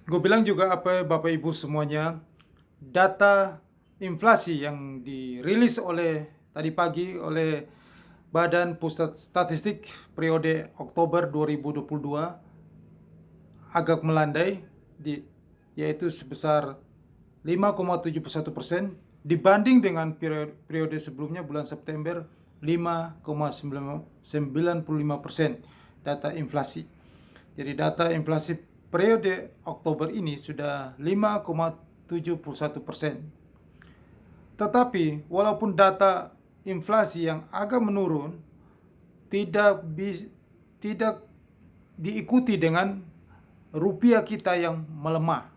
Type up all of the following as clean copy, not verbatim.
Gue bilang juga apa Bapak Ibu semuanya, data inflasi yang dirilis tadi pagi oleh Badan Pusat Statistik periode Oktober 2022 agak melandai, yaitu sebesar 5,71% dibanding dengan periode sebelumnya bulan September 5,95% data inflasi. Jadi data inflasi periode Oktober ini sudah 5,71%. Tetapi walaupun data inflasi yang agak menurun tidak tidak diikuti dengan rupiah kita yang melemah.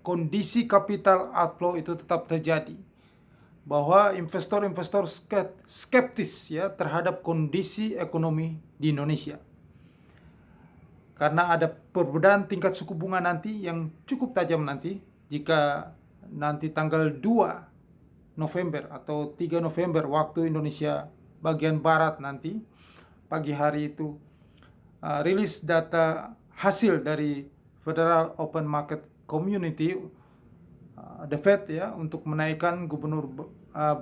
Kondisi capital outflow itu tetap terjadi, bahwa investor-investor skeptis ya terhadap kondisi ekonomi di Indonesia. Karena ada perbedaan tingkat suku bunga nanti yang cukup tajam nanti, jika nanti tanggal 2 November atau 3 November waktu Indonesia bagian barat nanti pagi hari itu rilis data hasil dari Federal Open Market Community, the Fed ya, untuk menaikkan gubernur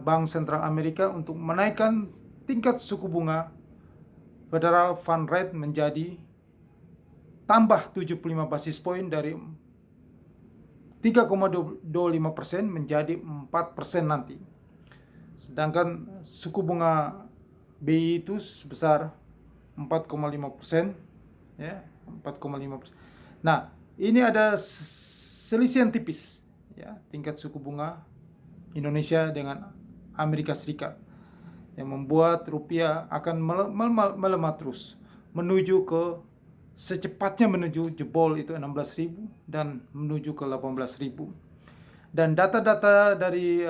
Bank Sentral Amerika untuk menaikkan tingkat suku bunga Federal Fund Rate menjadi tambah 75 basis point dari 3,25% menjadi 4% nanti. Sedangkan suku bunga BI itu sebesar 4,5%, ya, 4,5%. Nah, ini ada selisih yang tipis, ya, tingkat suku bunga Indonesia dengan Amerika Serikat, yang membuat rupiah akan melemah terus menuju ke secepatnya menuju jebol itu 16.000 dan menuju ke 18.000. Dan data-data dari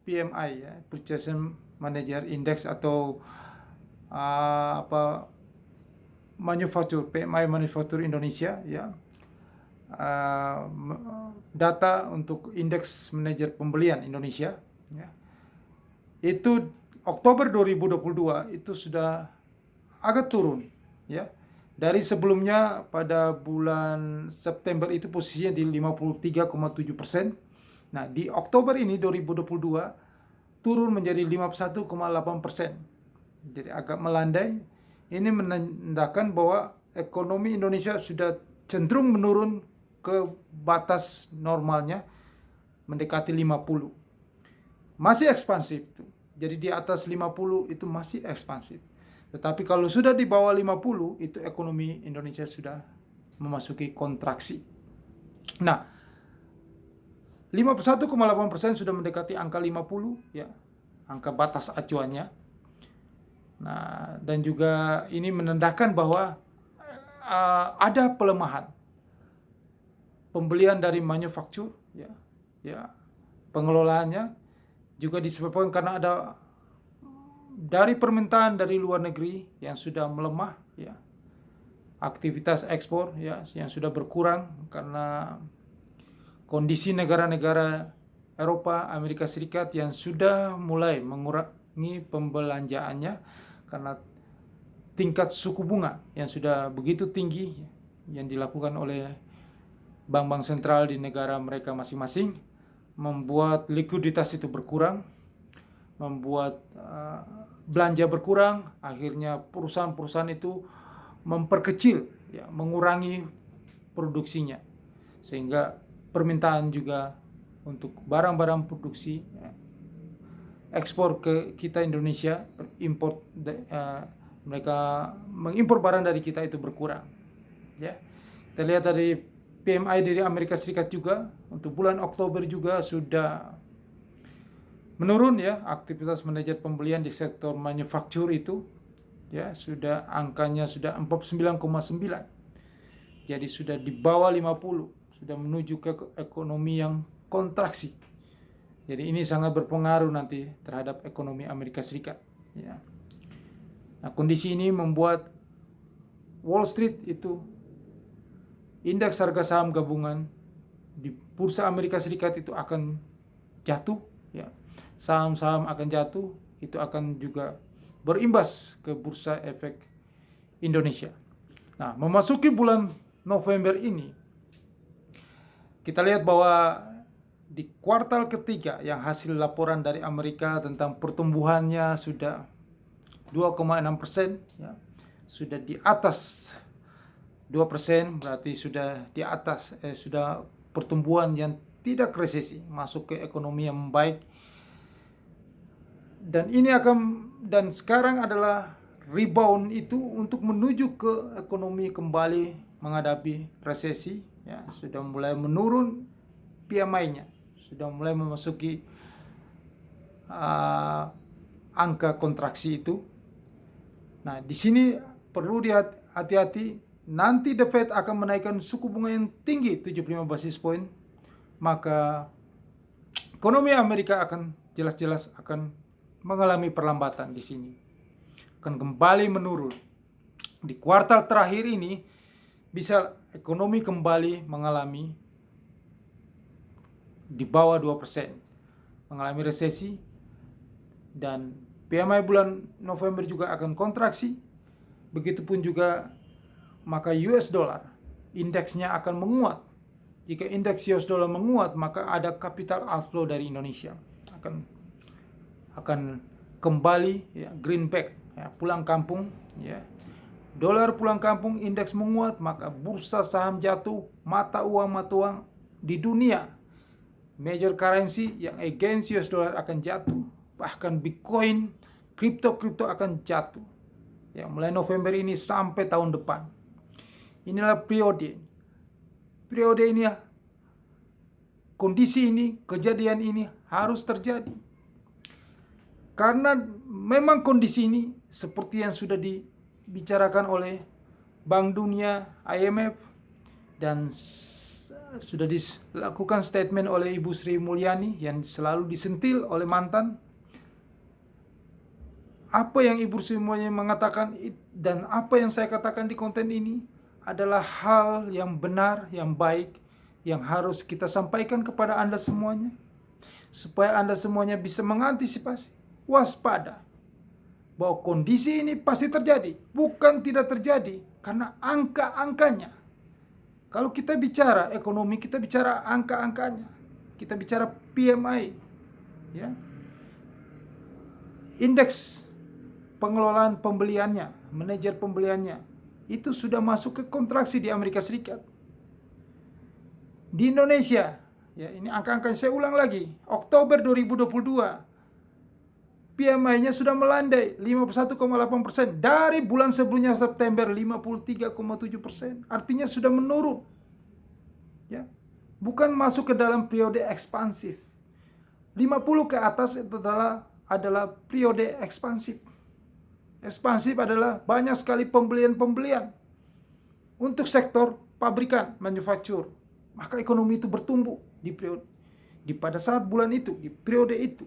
PMI ya, Purchasing Manager Index atau PMI Manufaktur Indonesia ya, data untuk indeks manajer pembelian Indonesia ya, itu Oktober 2022 itu sudah agak turun ya. Dari sebelumnya pada bulan September itu posisinya di 53,7%. Nah, di Oktober ini 2022 turun menjadi 51,8%. Jadi agak melandai. Ini menandakan bahwa ekonomi Indonesia sudah cenderung menurun ke batas normalnya, mendekati 50. Masih ekspansif. Jadi di atas 50 itu masih ekspansif. Tetapi kalau sudah di bawah 50, itu ekonomi Indonesia sudah memasuki kontraksi. Nah, 51,8% sudah mendekati angka 50 ya, angka batas acuannya. Nah, dan juga ini menandakan bahwa ada pelemahan pembelian dari manufaktur ya, ya, pengelolaannya juga disebabkan karena ada dari permintaan dari luar negeri yang sudah melemah ya, aktivitas ekspor ya yang sudah berkurang karena kondisi negara-negara Eropa, Amerika Serikat yang sudah mulai mengurangi pembelanjaannya karena tingkat suku bunga yang sudah begitu tinggi yang dilakukan oleh bank-bank sentral di negara mereka masing-masing, membuat likuiditas itu berkurang, membuat belanja berkurang. Akhirnya perusahaan-perusahaan itu memperkecil ya, mengurangi produksinya, sehingga permintaan juga untuk barang-barang produksi ya, ekspor ke kita Indonesia, import mereka mengimpor barang dari kita itu berkurang ya. Kita lihat dari PMI dari Amerika Serikat juga untuk bulan Oktober juga sudah menurun ya, aktivitas manajer pembelian di sektor manufaktur itu ya sudah angkanya sudah 49,9. Jadi sudah di bawah 50, sudah menuju ke ekonomi yang kontraksi. Jadi ini sangat berpengaruh nanti terhadap ekonomi Amerika Serikat ya. Nah, kondisi ini membuat Wall Street itu indeks harga saham gabungan di bursa Amerika Serikat itu akan jatuh ya. Saham-saham akan jatuh, itu akan juga berimbas ke bursa efek Indonesia. Nah, memasuki bulan November ini kita lihat bahwa di kuartal ketiga yang hasil laporan dari Amerika tentang pertumbuhannya sudah 2,6%, ya, sudah di atas 2%, berarti sudah di atas, sudah pertumbuhan yang tidak resesi, masuk ke ekonomi yang membaik. Dan ini dan sekarang adalah rebound itu untuk menuju ke ekonomi kembali menghadapi resesi, ya, sudah mulai menurun PMI-nya, sudah mulai memasuki angka kontraksi itu. Nah, di sini perlu hati-hati, nanti The Fed akan menaikkan suku bunga yang tinggi 75 basis point, maka ekonomi Amerika akan jelas-jelas akan mengalami perlambatan di sini, akan kembali menurun. Di kuartal terakhir ini bisa ekonomi kembali mengalami di bawah 2%, mengalami resesi, dan PMI bulan November juga akan kontraksi. Begitupun juga maka US dollar indeksnya akan menguat. Jika indeks US dollar menguat, maka ada capital outflow dari Indonesia, akan kembali, ya, greenback, ya, pulang kampung, ya. Dolar pulang kampung, indeks menguat, maka bursa saham jatuh, mata uang di dunia, major currency yang against US dollar akan jatuh, bahkan Bitcoin, kripto akan jatuh, ya, mulai November ini sampai tahun depan. Inilah periode ini, kondisi ini, kejadian ini harus terjadi. Karena memang kondisi ini seperti yang sudah dibicarakan oleh Bank Dunia, IMF, dan sudah dilakukan statement oleh Ibu Sri Mulyani yang selalu disentil oleh mantan. Apa yang Ibu Sri Mulyani mengatakan dan apa yang saya katakan di konten ini adalah hal yang benar, yang baik, yang harus kita sampaikan kepada Anda semuanya, supaya Anda semuanya bisa mengantisipasi, waspada, bahwa kondisi ini pasti terjadi, bukan tidak terjadi, karena angka-angkanya. Kalau kita bicara ekonomi, kita bicara angka-angkanya, kita bicara PMI, ya, indeks pengelolaan pembeliannya, manajer pembeliannya, itu sudah masuk ke kontraksi di Amerika Serikat. Di Indonesia, ya, ini angka-angka saya ulang lagi, Oktober 2022, PMI-nya sudah melandai 51,8%, dari bulan sebelumnya September 53,7%, artinya sudah menurun, ya, bukan masuk ke dalam periode ekspansif. 50 ke atas itu adalah periode ekspansif. Ekspansif adalah banyak sekali pembelian untuk sektor pabrikan, manufaktur. Maka ekonomi itu bertumbuh pada saat bulan itu, di periode itu.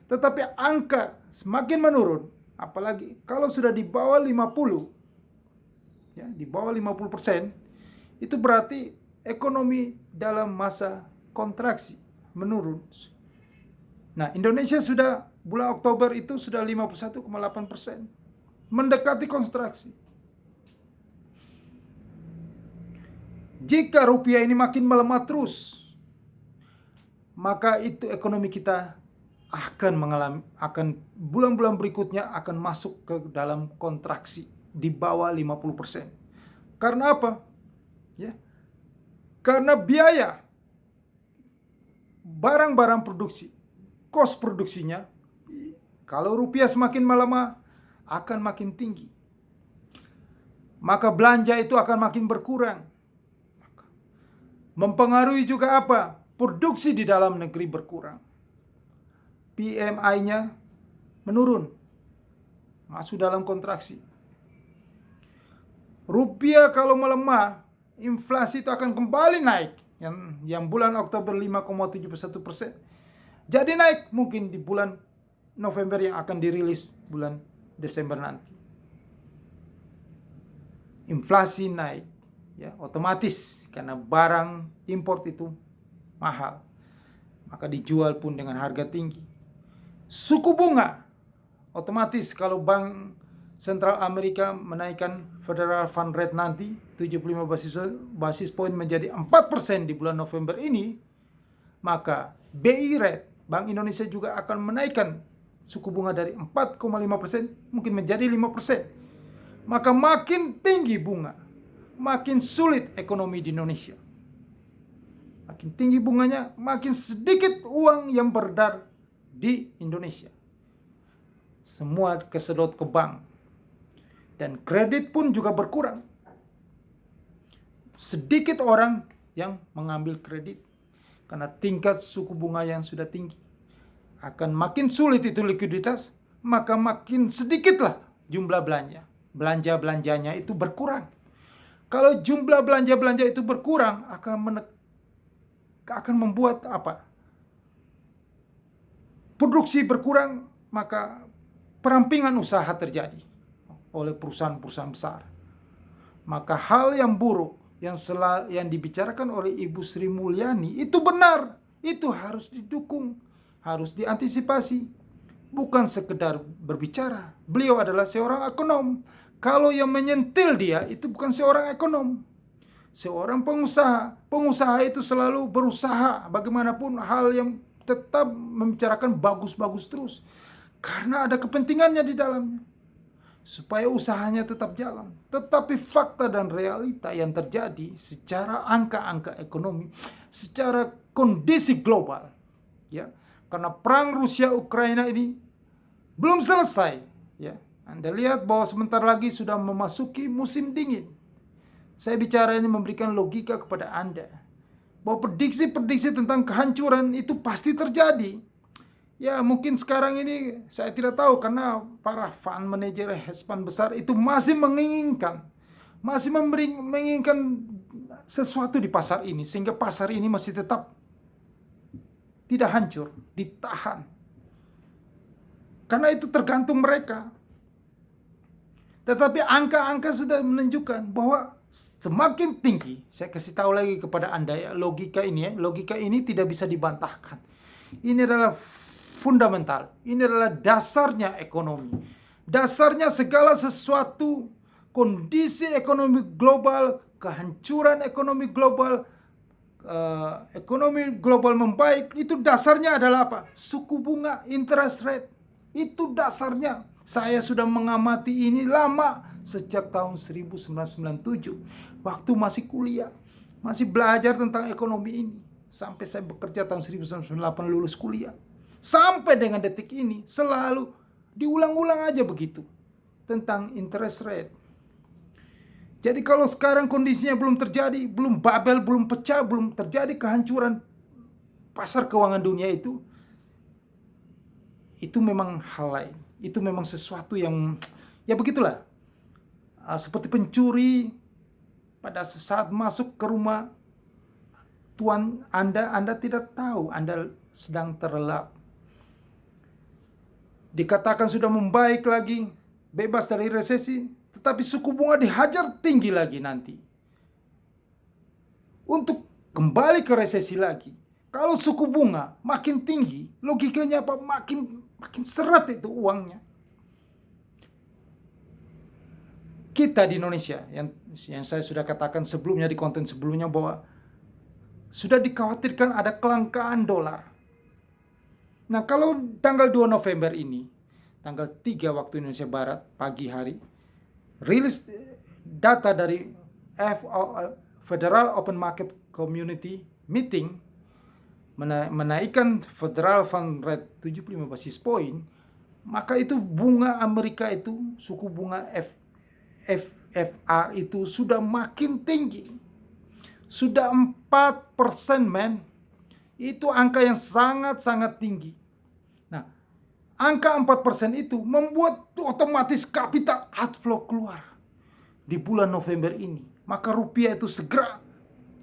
Tetapi angka semakin menurun, apalagi kalau sudah di bawah 50, ya, di bawah 50%, itu berarti ekonomi dalam masa kontraksi, menurun. Nah, Indonesia sudah bulan Oktober itu sudah 51,8%, mendekati kontraksi. Jika rupiah ini makin melemah terus, maka itu ekonomi kita akan bulan-bulan berikutnya akan masuk ke dalam kontraksi di bawah 50%. Karena apa? Ya. Karena biaya barang-barang produksi, kos produksinya, kalau rupiah semakin melemah akan makin tinggi. Maka belanja itu akan makin berkurang. Mempengaruhi juga apa? Produksi di dalam negeri berkurang. PMI-nya menurun, masuk dalam kontraksi. Rupiah kalau melemah, inflasi itu akan kembali naik. Yang bulan Oktober 5,71%. Jadi naik mungkin di bulan November yang akan dirilis bulan Desember nanti. Inflasi naik, ya, otomatis karena barang import itu mahal, maka dijual pun dengan harga tinggi. Suku bunga otomatis kalau bank Sentral Amerika menaikkan Federal Fund Rate nanti 75 basis point menjadi 4% di bulan November ini, maka BI Rate, Bank Indonesia juga akan menaikkan suku bunga dari 4,5% mungkin menjadi 5%. Maka makin tinggi bunga, makin sulit ekonomi di Indonesia. Makin tinggi bunganya, makin sedikit uang yang beredar di Indonesia. Semua kesedot ke bank. Dan kredit pun juga berkurang. Sedikit orang yang mengambil kredit karena tingkat suku bunga yang sudah tinggi. Akan makin sulit itu likuiditas, maka makin sedikitlah jumlah belanja. Belanja-belanjanya itu berkurang. Kalau jumlah belanja-belanja itu berkurang, akan membuat apa? Produksi berkurang, maka perampingan usaha terjadi oleh perusahaan-perusahaan besar. Maka hal yang buruk yang dibicarakan oleh Ibu Sri Mulyani itu benar. Itu harus didukung, harus diantisipasi. Bukan sekedar berbicara. Beliau adalah seorang ekonom. Kalau yang menyentil dia itu bukan seorang ekonom. Seorang pengusaha. Pengusaha itu selalu berusaha bagaimanapun hal yang tetap membicarakan bagus-bagus terus. Karena ada kepentingannya di dalamnya. Supaya usahanya tetap jalan. Tetapi fakta dan realita yang terjadi secara angka-angka ekonomi, secara kondisi global, ya, karena perang Rusia-Ukraina ini belum selesai, ya. Anda lihat bahwa sebentar lagi sudah memasuki musim dingin. Saya bicara ini memberikan logika kepada Anda bahwa prediksi-prediksi tentang kehancuran itu pasti terjadi. Ya mungkin sekarang ini saya tidak tahu karena para fund manager hedge fund besar itu masih menginginkan sesuatu di pasar ini sehingga pasar ini masih tetap tidak hancur, ditahan. Karena itu tergantung mereka. Tetapi angka-angka sudah menunjukkan bahwa semakin tinggi, saya kasih tahu lagi kepada Anda ya, logika ini tidak bisa dibantahkan. Ini adalah fundamental. Ini adalah dasarnya ekonomi. Dasarnya segala sesuatu, kondisi ekonomi global, kehancuran ekonomi global, ekonomi global membaik, itu dasarnya adalah apa? Suku bunga, interest rate. Itu dasarnya. Saya sudah mengamati ini lama, sejak tahun 1997. Waktu masih kuliah, masih belajar tentang ekonomi ini. Sampai saya bekerja tahun 1998 lulus kuliah. Sampai dengan detik ini selalu diulang-ulang aja begitu tentang interest rate. Jadi kalau sekarang kondisinya belum terjadi, belum Babel, belum pecah, belum terjadi kehancuran pasar keuangan dunia itu memang hal lain. Itu memang sesuatu yang ya begitulah. Seperti pencuri pada saat masuk ke rumah tuan Anda tidak tahu Anda sedang terlelap. Dikatakan sudah membaik lagi, bebas dari resesi, tetapi suku bunga dihajar tinggi lagi nanti. Untuk kembali ke resesi lagi. Kalau suku bunga makin tinggi, logikanya apa? Makin seret itu uangnya. Kita di Indonesia, yang saya sudah katakan sebelumnya di konten sebelumnya bahwa sudah dikhawatirkan ada kelangkaan dolar. Nah, kalau tanggal 2 November ini, tanggal 3 waktu Indonesia Barat, pagi hari, rilis data dari Federal Open Market Community Meeting, menaikkan Federal Fund Rate 75 basis point, maka itu bunga Amerika itu, suku bunga FFR itu sudah makin tinggi. Sudah 4%, men. Itu angka yang sangat-sangat tinggi. Nah, angka 4% itu membuat otomatis capital outflow keluar di bulan November ini. Maka rupiah itu segera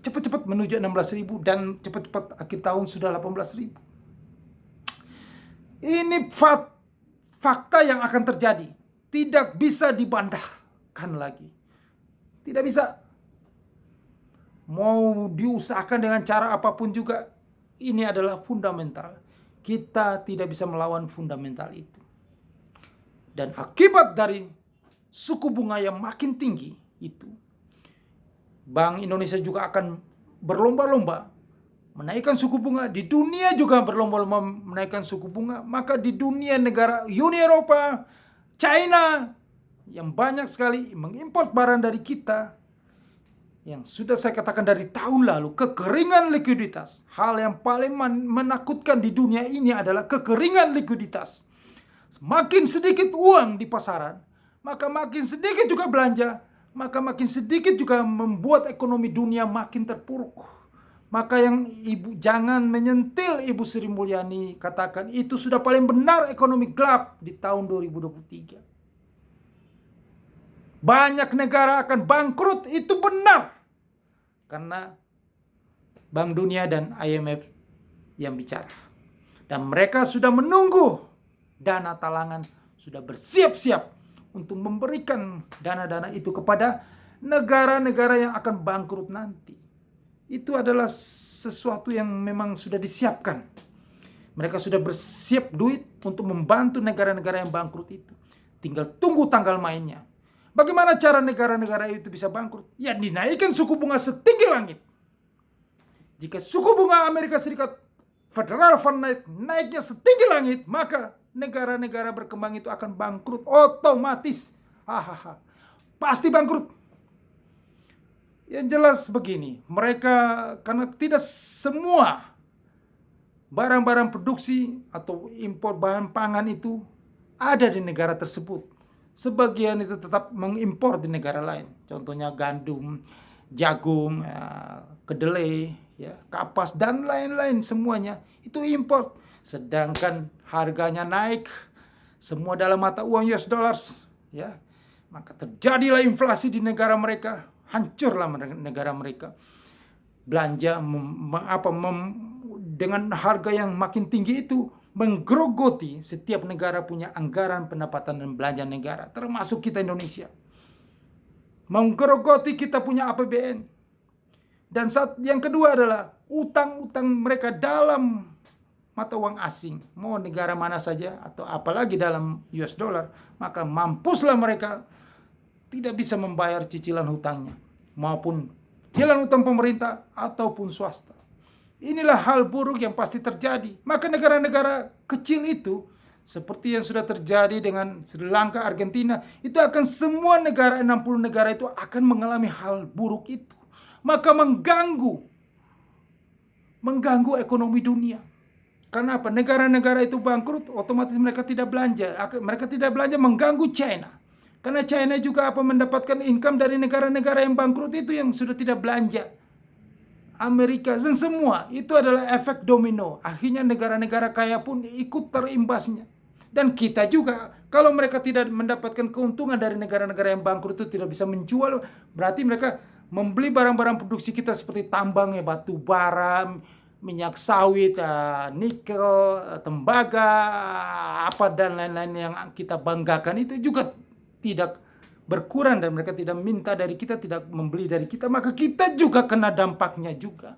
cepat-cepat menuju 16.000 dan cepat-cepat akhir tahun sudah 18.000. Ini fakta yang akan terjadi. Tidak bisa dibantahkan lagi. Tidak bisa. Mau diusahakan dengan cara apapun juga, ini adalah fundamental. Kita tidak bisa melawan fundamental itu. Dan akibat dari suku bunga yang makin tinggi itu, Bank Indonesia juga akan berlomba-lomba menaikkan suku bunga. Di dunia juga berlomba-lomba menaikkan suku bunga. Maka di dunia negara Uni Eropa, China, yang banyak sekali mengimpor barang dari kita, yang sudah saya katakan dari tahun lalu, kekeringan likuiditas. Hal yang paling menakutkan di dunia ini adalah kekeringan likuiditas. Semakin sedikit uang di pasaran, maka makin sedikit juga belanja, maka makin sedikit juga membuat ekonomi dunia makin terpuruk. Maka yang ibu jangan menyentil Ibu Sri Mulyani katakan itu sudah paling benar ekonomi gelap di tahun 2023. Banyak negara akan bangkrut, itu benar. Karena Bank Dunia dan IMF yang bicara. Dan mereka sudah menunggu dana talangan, sudah bersiap-siap untuk memberikan dana-dana itu kepada negara-negara yang akan bangkrut nanti. Itu adalah sesuatu yang memang sudah disiapkan. Mereka sudah bersiap duit untuk membantu negara-negara yang bangkrut itu. Tinggal tunggu tanggal mainnya. Bagaimana cara negara-negara itu bisa bangkrut? Ya dinaikkan suku bunga setinggi langit. Jika suku bunga Amerika Serikat Federal Fund naiknya setinggi langit, maka negara-negara berkembang itu akan bangkrut otomatis. Hahaha. Pasti bangkrut. Yang jelas begini, mereka karena tidak semua barang-barang produksi atau impor bahan pangan itu ada di negara tersebut. Sebagian itu tetap mengimpor di negara lain. Contohnya gandum, jagung, kedelai, ya, kapas dan lain-lain semuanya itu impor. Sedangkan harganya naik, semua dalam mata uang US dollars, ya. Maka terjadilah inflasi di negara mereka, hancurlah negara mereka. Belanja dengan harga yang makin tinggi itu menggerogoti. Setiap negara punya anggaran pendapatan dan belanja negara, termasuk kita Indonesia. Menggerogoti kita punya APBN. Dan yang kedua adalah utang-utang mereka dalam mata uang asing, mau negara mana saja atau apalagi dalam US dollar, maka mampuslah mereka tidak bisa membayar cicilan hutangnya, maupun cicilan hutang pemerintah ataupun swasta. Inilah hal buruk yang pasti terjadi. Maka negara-negara kecil itu, seperti yang sudah terjadi dengan Sri Lanka, Argentina, itu akan semua negara, 60 negara itu akan mengalami hal buruk itu. Maka mengganggu ekonomi dunia. Karena apa? Negara-negara itu bangkrut, otomatis mereka tidak belanja. Mereka tidak belanja, mengganggu China. Karena China juga mendapatkan income dari negara-negara yang bangkrut itu yang sudah tidak belanja. Amerika dan semua itu adalah efek domino. Akhirnya negara-negara kaya pun ikut terimbasnya. Dan kita juga, kalau mereka tidak mendapatkan keuntungan dari negara-negara yang bangkrut itu tidak bisa menjual, berarti mereka membeli barang-barang produksi kita seperti tambang, batu bara, minyak sawit, nikel, tembaga, apa dan lain-lain yang kita banggakan itu juga tidak berkurang, dan mereka tidak minta dari kita, tidak membeli dari kita, maka kita juga kena dampaknya juga.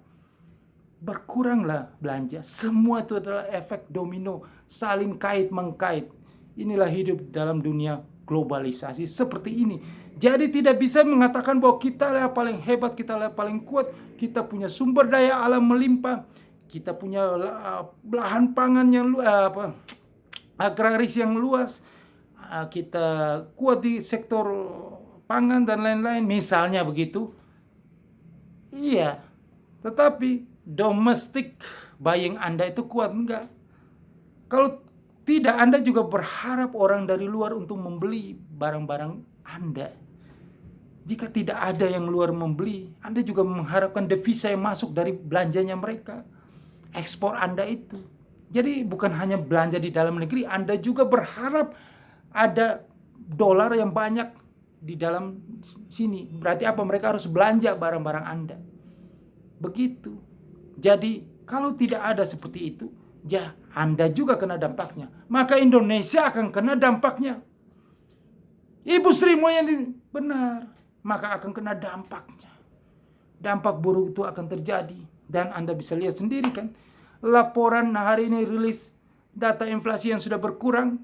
Berkuranglah belanja. Semua itu adalah efek domino, saling kait-mengkait. Inilah hidup dalam dunia globalisasi seperti ini. Jadi tidak bisa mengatakan bahwa kita lah paling hebat, kita lah paling kuat, kita punya sumber daya alam melimpah, kita punya lahan pangan yang agraris yang luas, kita kuat di sektor pangan dan lain-lain, misalnya begitu. Iya, tetapi domestic buying Anda itu kuat enggak? Kalau tidak, Anda juga berharap orang dari luar untuk membeli barang-barang Anda. Jika tidak ada yang luar membeli, Anda juga mengharapkan devisa yang masuk dari belanjanya mereka, ekspor Anda itu. Jadi bukan hanya belanja di dalam negeri, Anda juga berharap ada dolar yang banyak di dalam sini. Berarti apa? Mereka harus belanja barang-barang Anda. Begitu. Jadi kalau tidak ada seperti itu, ya Anda juga kena dampaknya. Maka Indonesia akan kena dampaknya. Ibu Sri Mulyani benar, maka akan kena dampaknya. Dampak buruk itu akan terjadi. Dan Anda bisa lihat sendiri kan, laporan hari ini rilis data inflasi yang sudah berkurang.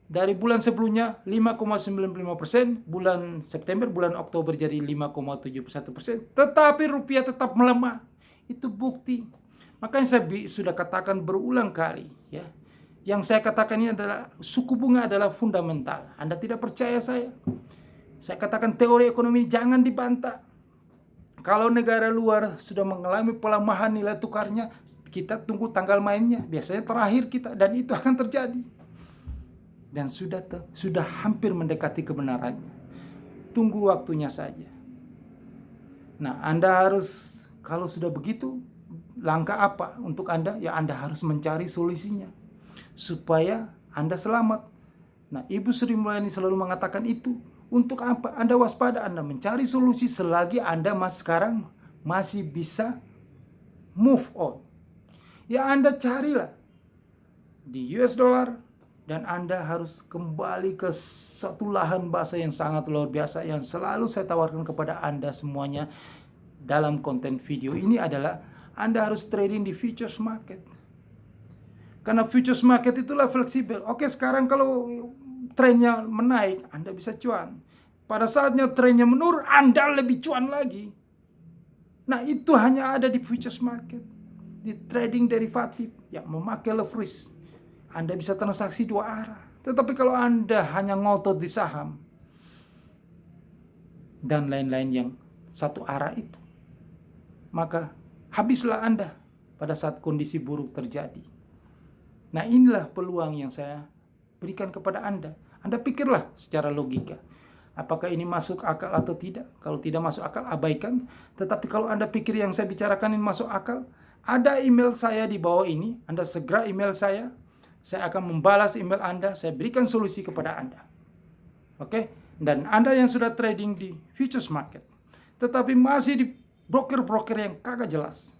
Dari bulan sebelumnya 5,95%, bulan September, bulan Oktober jadi 5,71%. Tetapi rupiah tetap melemah. Itu bukti. Makanya saya sudah katakan berulang kali, ya. Yang saya katakan ini adalah suku bunga adalah fundamental. Anda tidak percaya saya? Saya katakan teori ekonomi jangan dibantah. Kalau negara luar sudah mengalami pelemahan nilai tukarnya, kita tunggu tanggal mainnya. Biasanya terakhir kita, dan itu akan terjadi. Dan sudah hampir mendekati kebenarannya. Tunggu waktunya saja. Nah, Anda harus, kalau sudah begitu, langkah apa untuk Anda? Ya, Anda harus mencari solusinya supaya Anda selamat. Nah, Ibu Sri Mulyani selalu mengatakan itu. Untuk apa? Anda waspada, Anda mencari solusi selagi Anda sekarang masih bisa move on. Ya, Anda carilah di US dollar, dan Anda harus kembali ke satu lahan bahasa yang sangat luar biasa yang selalu saya tawarkan kepada Anda semuanya dalam konten video ini adalah Anda harus trading di futures market. Karena futures market itulah fleksibel. Oke, sekarang kalau trennya menaik, Anda bisa cuan. Pada saatnya trennya menurun, Anda lebih cuan lagi. Nah, itu hanya ada di futures market. Di trading derivatif yang memakai leverage, Anda bisa transaksi dua arah. Tetapi kalau Anda hanya ngotot di saham dan lain-lain yang satu arah itu, maka habislah Anda pada saat kondisi buruk terjadi. Nah, inilah peluang yang saya berikan kepada Anda. Anda pikirlah secara logika. Apakah ini masuk akal atau tidak? Kalau tidak masuk akal, abaikan. Tetapi kalau Anda pikir yang saya bicarakan ini masuk akal, ada email saya di bawah ini. Anda segera email saya. Saya akan membalas email Anda. Saya berikan solusi kepada Anda. Oke? Dan Anda yang sudah trading di futures market, tetapi masih di broker-broker yang kagak jelas.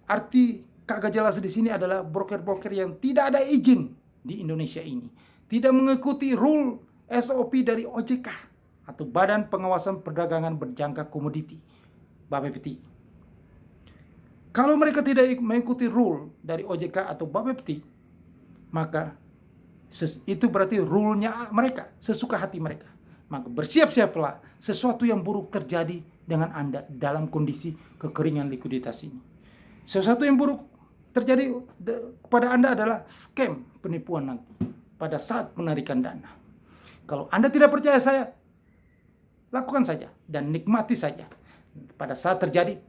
Arti kagak jelas di sini adalah broker-broker yang tidak ada izin di Indonesia ini. Tidak mengikuti rule SOP dari OJK atau Badan Pengawasan Perdagangan Berjangka Komoditi, BAPEPTI. Kalau mereka tidak mengikuti rule dari OJK atau BAPEPTI, maka itu berarti rule-nya mereka, sesuka hati mereka. Maka bersiap-siaplah sesuatu yang buruk terjadi dengan Anda dalam kondisi kekeringan likuiditas ini. Sesuatu yang buruk terjadi kepada Anda adalah scam, penipuan nanti pada saat penarikan dana. Kalau Anda tidak percaya saya, lakukan saja dan nikmati saja. Pada saat terjadi,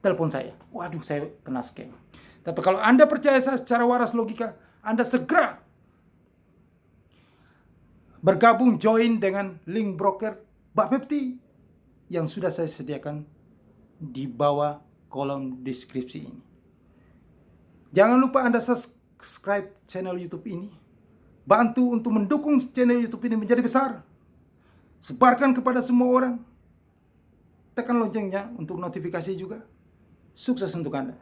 telepon saya. Waduh, saya kena scam. Tapi kalau Anda percaya saya secara waras logika, Anda segera bergabung, join dengan link broker BAPEPTI yang sudah saya sediakan di bawah kolom deskripsi ini. Jangan lupa Anda subscribe channel YouTube ini. Bantu untuk mendukung channel YouTube ini menjadi besar. Sebarkan kepada semua orang. Tekan loncengnya untuk notifikasi juga. Sukses untuk Anda.